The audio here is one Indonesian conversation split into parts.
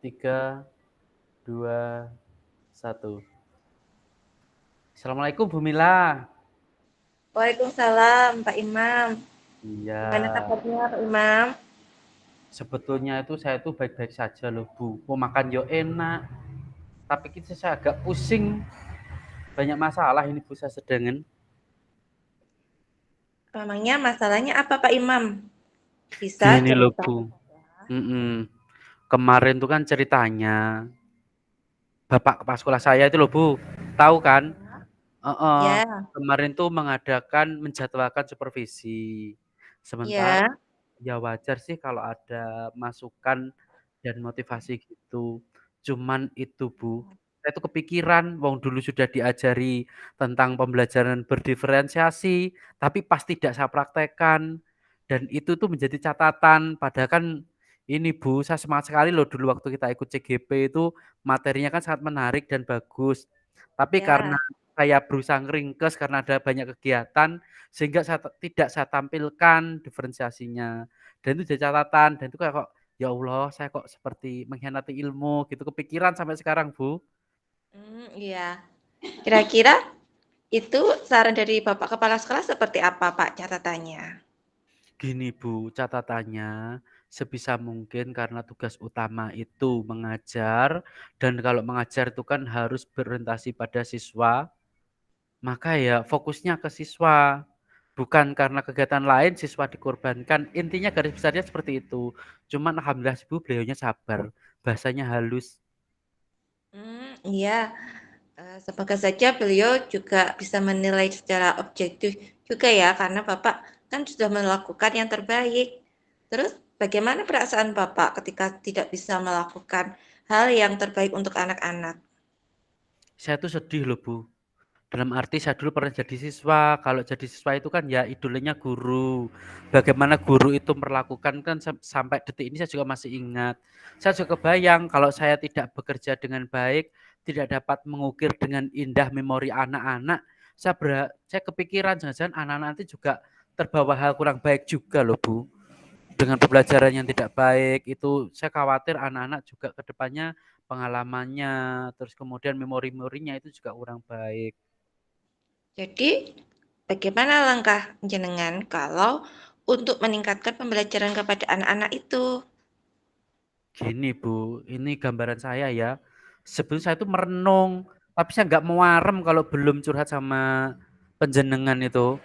3, 2, 1. Assalamualaikum Bu Mila. Waalaikumsalam, Pak Imam. Iya, Gimana kabarnya, Pak Imam? sebetulnya itu saya tuh baik-baik saja loh Bu. Mau makan yo enak, tapi kita saya agak pusing. Banyak masalah ini Bu saya sedangin. Memangnya masalahnya apa, Pak Imam? Bisa Gini loh cerita? Bu. Mm-mm. Kemarin tuh kan ceritanya Bapak kepala sekolah saya itu loh Bu. Tahu kan? Heeh. Ya, Kemarin tuh mengadakan menjadwalkan supervisi. Sementara ya, ya wajar sih kalau ada masukan dan motivasi gitu. Cuman itu Bu, saya tuh kepikiran, wong dulu sudah diajari tentang pembelajaran berdiferensiasi, tapi pas tidak saya praktekkan. Dan itu tuh menjadi catatan, padahal kan ini Bu, saya semangat sekali loh dulu waktu kita ikut CGP itu materinya kan sangat menarik dan bagus. Tapi karena ya. saya berusaha ngeringkes karena ada banyak kegiatan, sehingga tidak saya tampilkan diferensiasinya. Dan itu jadi catatan, dan itu kayak kok, ya Allah, saya kok seperti mengkhianati ilmu gitu, kepikiran sampai sekarang, Bu. Iya. Kira-kira itu saran dari Bapak Kepala Sekolah seperti apa, Pak, catatannya? Gini, Bu, catatannya sebisa mungkin karena tugas utama itu mengajar, dan kalau mengajar itu kan harus berorientasi pada siswa, maka ya fokusnya ke siswa. Bukan karena kegiatan lain siswa dikorbankan. Intinya garis besarnya seperti itu. Cuman alhamdulillah Bu, beliaunya sabar. Bahasanya halus. Iya. Semoga saja beliau juga bisa menilai secara objektif juga ya, karena Bapak kan sudah melakukan yang terbaik. Terus bagaimana perasaan Bapak ketika tidak bisa melakukan hal yang terbaik untuk anak-anak? Saya tuh sedih loh Bu. Dalam arti saya dulu pernah jadi siswa. Kalau jadi siswa itu kan ya idolanya guru. Bagaimana guru itu memperlakukan kan sampai detik ini saya juga masih ingat. Saya juga kebayang kalau saya tidak bekerja dengan baik, tidak dapat mengukir dengan indah memori anak-anak, saya kepikiran jangan-jangan anak-anak nanti juga terbawa hal kurang baik juga loh Bu. Dengan pembelajaran yang tidak baik itu saya khawatir anak-anak juga ke depannya pengalamannya, terus kemudian memori-memorinya itu juga kurang baik. Jadi, bagaimana langkah jenengan kalau untuk meningkatkan pembelajaran kepada anak-anak itu? Gini Bu, ini gambaran saya ya. Sebelum saya itu merenung, tapi saya nggak mewarem kalau belum curhat sama penjenengan itu.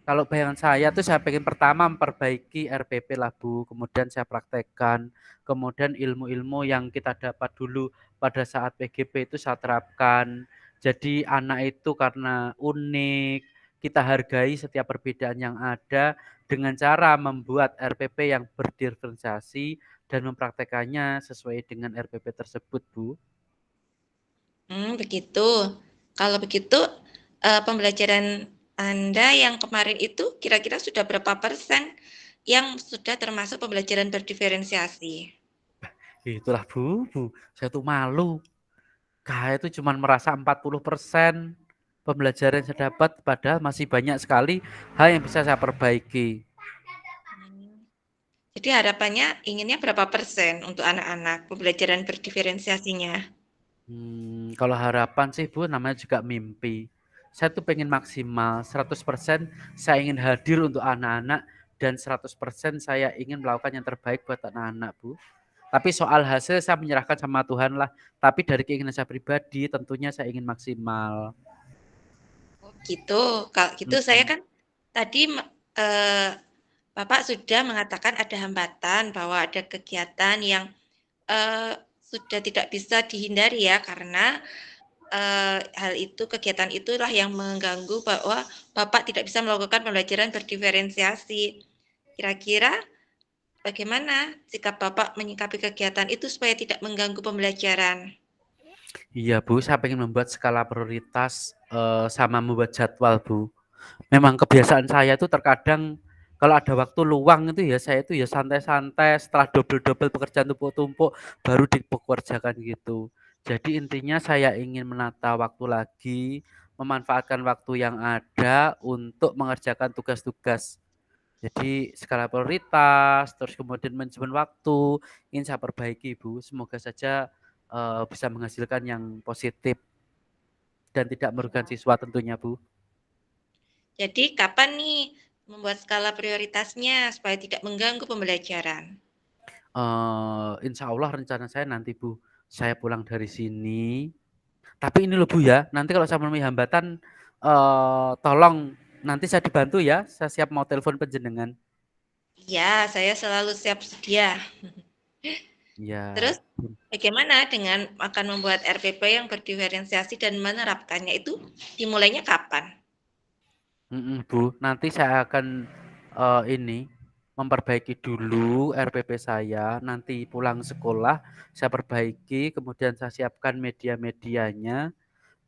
Kalau bayangan saya tuh saya pengen pertama memperbaiki RPP lah Bu, kemudian saya praktekkan, kemudian ilmu-ilmu yang kita dapat dulu pada saat PGP itu saya terapkan. Jadi anak itu karena unik, kita hargai setiap perbedaan yang ada dengan cara membuat RPP yang berdiferensiasi dan mempraktekannya sesuai dengan RPP tersebut, Bu. Begitu. Kalau begitu, pembelajaran Anda yang kemarin itu kira-kira sudah berapa persen yang sudah termasuk pembelajaran berdiferensiasi? Itulah Bu, saya tuh malu. Saya itu cuma merasa 40% pembelajaran yang saya dapat, padahal masih banyak sekali hal yang bisa saya perbaiki. Mmm, jadi harapannya inginnya berapa persen untuk anak-anak pembelajaran berdiferensiasinya? Kalau harapan sih Bu, namanya juga mimpi. Saya tuh pengen maksimal 100% saya ingin hadir untuk anak-anak dan 100% saya ingin melakukan yang terbaik buat anak-anak Bu. Tapi soal hasil saya menyerahkan sama Tuhan lah. Tapi dari keinginan saya pribadi tentunya saya ingin maksimal. Oh gitu, kalau gitu saya Mm-mm. kan tadi eee, Bapak sudah mengatakan ada hambatan bahwa ada kegiatan yang, sudah tidak bisa dihindari ya karena, hal itu kegiatan itulah yang mengganggu bahwa Bapak tidak bisa melakukan pembelajaran berdiferensiasi. Kira-kira bagaimana sikap Bapak menyikapi kegiatan itu supaya tidak mengganggu pembelajaran? Iya Bu, saya pengen membuat skala prioritas sama membuat jadwal Bu. Memang kebiasaan saya itu terkadang kalau ada waktu luang itu ya saya itu ya santai-santai setelah double-double pekerjaan tumpuk-tumpuk baru dipekerjakan gitu. Jadi intinya saya ingin menata waktu lagi, memanfaatkan waktu yang ada untuk mengerjakan tugas-tugas Jadi skala prioritas, terus kemudian manajemen waktu, ingin saya perbaiki Bu. Semoga saja bisa menghasilkan yang positif dan tidak merugikan Ya. siswa tentunya Bu. Jadi kapan nih membuat skala prioritasnya supaya tidak mengganggu pembelajaran? Insya Allah rencana saya nanti Bu, saya pulang dari sini. Tapi ini loh Bu ya, nanti kalau saya menemui hambatan, tolong nanti saya dibantu ya. Saya siap mau telepon panjenengan. Ya, saya selalu siap sedia. Ya, Terus bagaimana dengan akan membuat RPP yang berdiferensiasi dan menerapkannya itu dimulainya kapan? Bu. Nanti saya akan ini memperbaiki dulu RPP saya. Nanti pulang sekolah saya perbaiki, kemudian saya siapkan media-medianya.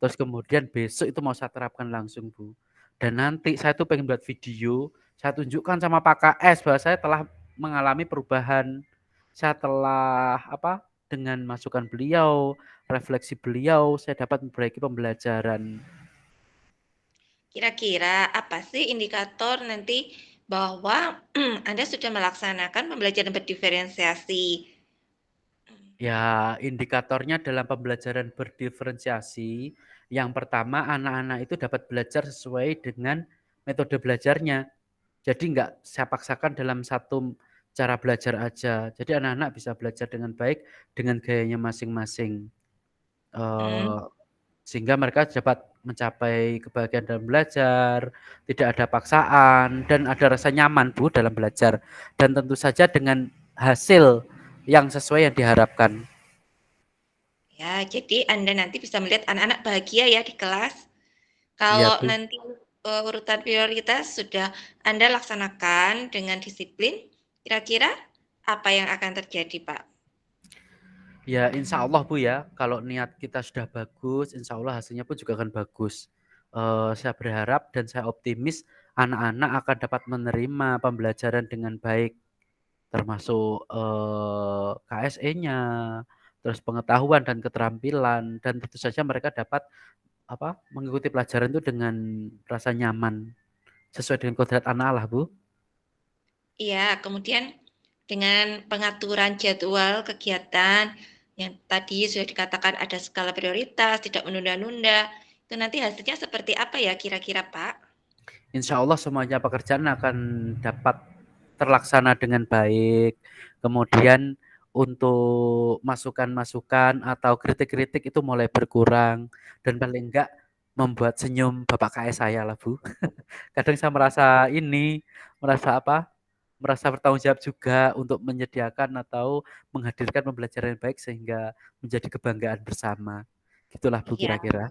Terus kemudian besok itu mau saya terapkan langsung Bu. Dan nanti saya tuh pengen buat video, saya tunjukkan sama Pak KS bahwa saya telah mengalami perubahan. Saya telah apa? Dengan masukan beliau, refleksi beliau, saya dapat memperbaiki pembelajaran. Kira-kira apa sih indikator nanti bahwa Anda sudah melaksanakan pembelajaran berdiferensiasi? Ya, indikatornya dalam pembelajaran berdiferensiasi, yang pertama anak-anak itu dapat belajar sesuai dengan metode belajarnya. Jadi enggak saya paksakan dalam satu cara belajar aja. Jadi anak-anak bisa belajar dengan baik dengan gayanya masing-masing. Hmm. Eh, Sehingga mereka dapat mencapai kebahagiaan dalam belajar, tidak ada paksaan dan ada rasa nyaman Bu dalam belajar dan tentu saja dengan hasil yang sesuai yang diharapkan. Ya, jadi Anda nanti bisa melihat anak-anak bahagia ya di kelas. Iya Kalau Bu. nanti urutan prioritas sudah Anda laksanakan dengan disiplin, kira-kira apa yang akan terjadi, Pak? Ya, insya Allah Bu ya, kalau niat kita sudah bagus, insya Allah hasilnya pun juga akan bagus. Saya berharap dan saya optimis anak-anak akan dapat menerima pembelajaran dengan baik, termasuk KSE-nya, terus pengetahuan dan keterampilan, dan tentu saja mereka dapat apa mengikuti pelajaran itu dengan rasa nyaman, sesuai dengan kodrat anak Allah Bu. Iya, kemudian dengan pengaturan jadwal kegiatan yang tadi sudah dikatakan ada skala prioritas, tidak menunda-nunda, itu nanti hasilnya seperti apa ya kira-kira, Pak? Insya Allah semuanya pekerjaan akan dapat terlaksana dengan baik. Kemudian untuk masukan-masukan atau kritik-kritik itu mulai berkurang dan paling enggak membuat senyum Bapak KS saya lah Bu. Kadang saya merasa apa? Merasa bertanggung jawab juga untuk menyediakan atau menghadirkan pembelajaran yang baik sehingga menjadi kebanggaan bersama. Gitulah Bu Iya. kira-kira.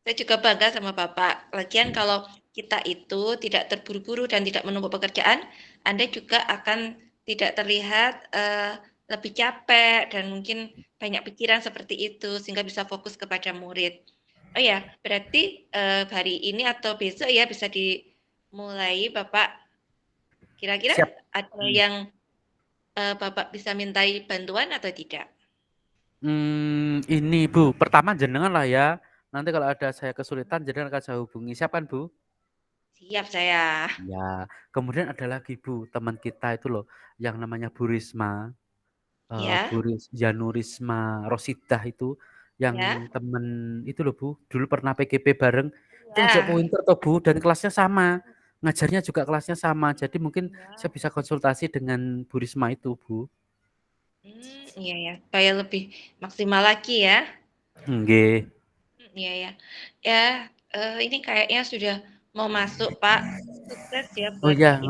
Saya juga bangga sama Bapak. Lagian kalau kita itu tidak terburu-buru dan tidak menumpuk pekerjaan, Anda juga akan tidak terlihat lebih capek dan mungkin banyak pikiran seperti itu sehingga bisa fokus kepada murid. Oh ya, berarti hari ini atau besok ya bisa dimulai Bapak. Kira-kira Siap. ada yang Bapak bisa mintai bantuan atau tidak? Ini Bu, pertama jenengan lah ya. Nanti kalau ada saya kesulitan, jenengan akan saya hubungi. Siap kan Bu? Siap saya. Ya. Kemudian ada lagi Bu, teman kita itu loh, yang namanya Bu Risma, Ya, Janu Risma Rosidah itu, ya, yang temen itu loh Bu, dulu pernah PGP bareng. Itu ngajak ya. pointer toh Bu, dan kelasnya sama. Ngajarnya juga kelasnya sama. Jadi mungkin saya Ya. bisa konsultasi dengan Bu Risma itu Bu. Iya ya, supaya lebih maksimal lagi ya. Nggih. Iya ya. Ya, ini kayaknya sudah mau masuk, Pak. Sukses ya Oh buat ya, ini.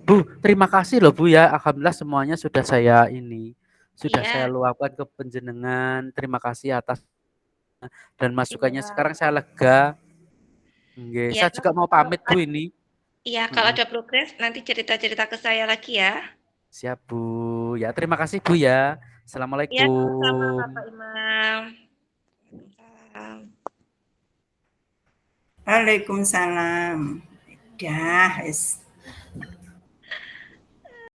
Bu, terima kasih loh Bu ya. Alhamdulillah semuanya sudah saya Iya, luapkan ke penjenengan. Terima kasih atas dan masukannya. iya. Sekarang saya lega. Nggih, Iya, saya juga mau kalau pamit Bu ini. iya, kalau Heeh. ada progres nanti cerita-cerita ke saya lagi ya. Siap Bu. Ya, terima kasih Bu ya. Iya, sama-sama Bapak Assalamualaikum. Imam. Waalaikumsalam. Waalaikumsalam. Dah, wis.